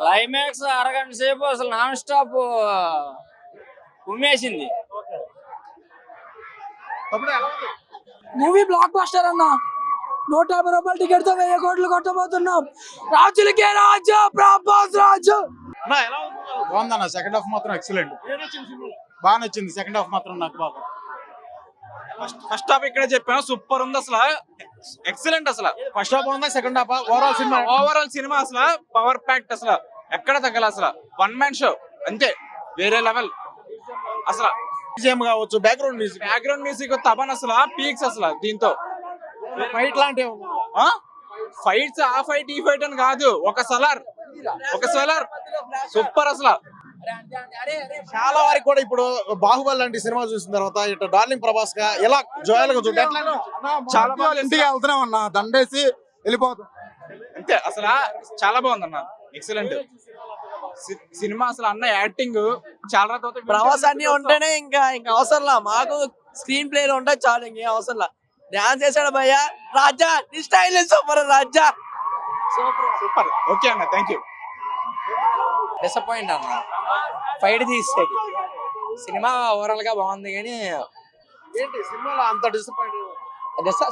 Climax అరగంట సేపు అసలు నాన్ స్టాప్ ఉమ్మేసింది. మూవీ బ్లాక్ బస్టర్ అన్న. 150 రూపాయల టికెట్ తో 1000 కోట్లు కొట్టబోతున్నాం. రాజులకే రాజు, ప్రభాస్ రాజు. బాగుందన్న. సెకండ్ హాఫ్ మాత్రం ఎక్సలెంట్, బాగా నచ్చింది. సెకండ్ హాఫ్ మాత్రం నాకు బాగా. ఫస్ట్ హాఫ్ ఇక్కడే చెప్పాను, సూపర్ ఉంది అసలు, ఎక్సలెంట్. అసలు ఫస్ట్ హాఫ్ బాగుందా, సెకండ్ హాఫ్ ఓవరాల్ సినిమా అసలు పవర్ ప్యాక్ట్, అసలు ఎక్కడ తగ్గల, అసలు వన్ మ్యాన్ షో అంతే, వేరే లెవెల్. అసలు కావచ్చు, బ్యాక్గ్రౌండ్ మ్యూజిక్ తబన్ అసలు పీక్స్. అసలు దీంతో ఫైట్ లాంటివి, ఫైట్స్ ఆ ఫైట్ ఈ ఫైట్ అని కాదు, ఒక సలార్ సూపర్. అసలు చాలా వరకు కూడా ఇప్పుడు బాహుబలి లాంటి సినిమా చూసిన తర్వాత ఇట్లా డార్లింగ్ ప్రభాస్ గా ఎలా జోయల్ గా చూడాలి. చాలా బాగా ఇంటికి వెళ్తున్నాం అన్న, దండేసి వెళ్ళిపోతాం అంతే. అసలు చాలా బాగుంది అన్న, ఎక్సలెంట్ సినిమా. అసలు అన్న యాక్టింగ్ చాలా ప్రభాస్ అన్ని ఉంటేనే ఇంకా అవసరంలా, మాకు స్క్రీన్ ప్లే లో ఉంటే చాలు, ఇంకేం అవసరంలా. డాన్స్ చేశాడు భయ్య, రాజా నీ స్టైల్ సూపర్, రాజా సూపర్. ఓకే అన్న, థ్యాంక్ యూ. డిసప్పాయింట్ అన్న, ఫైట్ తీసేది. సినిమా ఓవరాల్ గా బాగుంది కానీ సినిమాలో అంత డిసప్పాయింట్.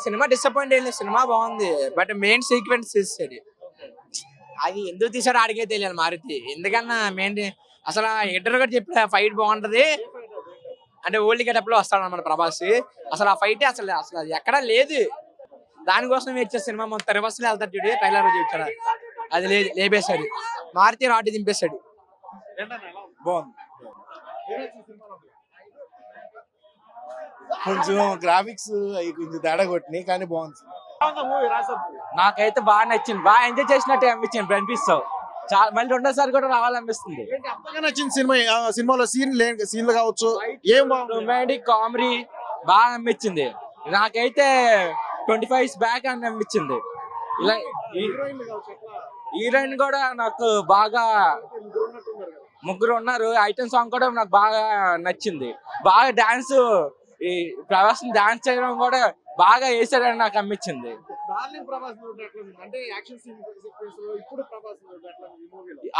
సినిమా డిసప్పాయింట్ ఏం లేదు, సినిమా బాగుంది. బట్ మెయిన్ సీక్వెన్స్ తీసాడు, అది ఎందుకు తీసాడో ఆడికే తెలియాలి మారుతి. ఎందుకన్నా మెయిన్ అసలు ఎడ్డర్ కూడా చెప్పిన ఫైట్ బాగుంటది అంటే ఓల్డ్ గెటప్ లో వస్తాడు అన్నమాట ప్రభాస్. అసలు ఆ ఫైట్ అసలు అది ఎక్కడా లేదు, దానికోసం వచ్చే సినిమా మొత్తం రివర్స్ లో వెళ్తాడు చూడు, ట్రైలర్ చూపించాడు, అది లేదు, లేపేశాడు మారుతి, రాటి దింపేశాడు. బాగుంది. కొంచెం గ్రాఫిక్స్ అవి కొంచెం తేడా కొట్టినాయి కానీ బాగుంది. నాకైతే బాగా నచ్చింది, బాగా ఎంజాయ్ చేసినట్టు అనిపించింది, అనిపిస్తావు చాలా. మళ్ళీ రెండోసారి కూడా రావాలనిపిస్తుంది. నచ్చింది సినిమా, సినిమాలో సీన్లు కావచ్చు, ఏం రొమాంటిక్ కామెడీ బాగా అనిపించింది. నాకైతే 25 బ్యాక్ అని అనిపించింది. ఇలా హీరోయిన్ కూడా నాకు బాగా, ముగ్గురు ఉన్నారు. ఐటమ్ సాంగ్ కూడా నాకు బాగా నచ్చింది. బాగా డాన్స్, ఈ ప్రభాస్ డాన్స్ చేయడం కూడా బాగా వేసాడని నాకు అనిపించింది.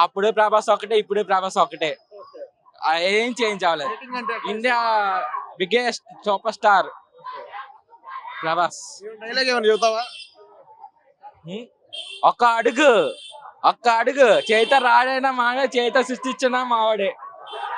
అప్పుడే ప్రభాస్ ఒకటే, ఇప్పుడే ప్రభాస్ ఒకటే, ఏం చేంజ్ అవ్వలేదు. India biggest super star Prabhas. ఒక్క అడుగు చేత రాడైనా మావే, చేత సృష్టించిన మావాడే.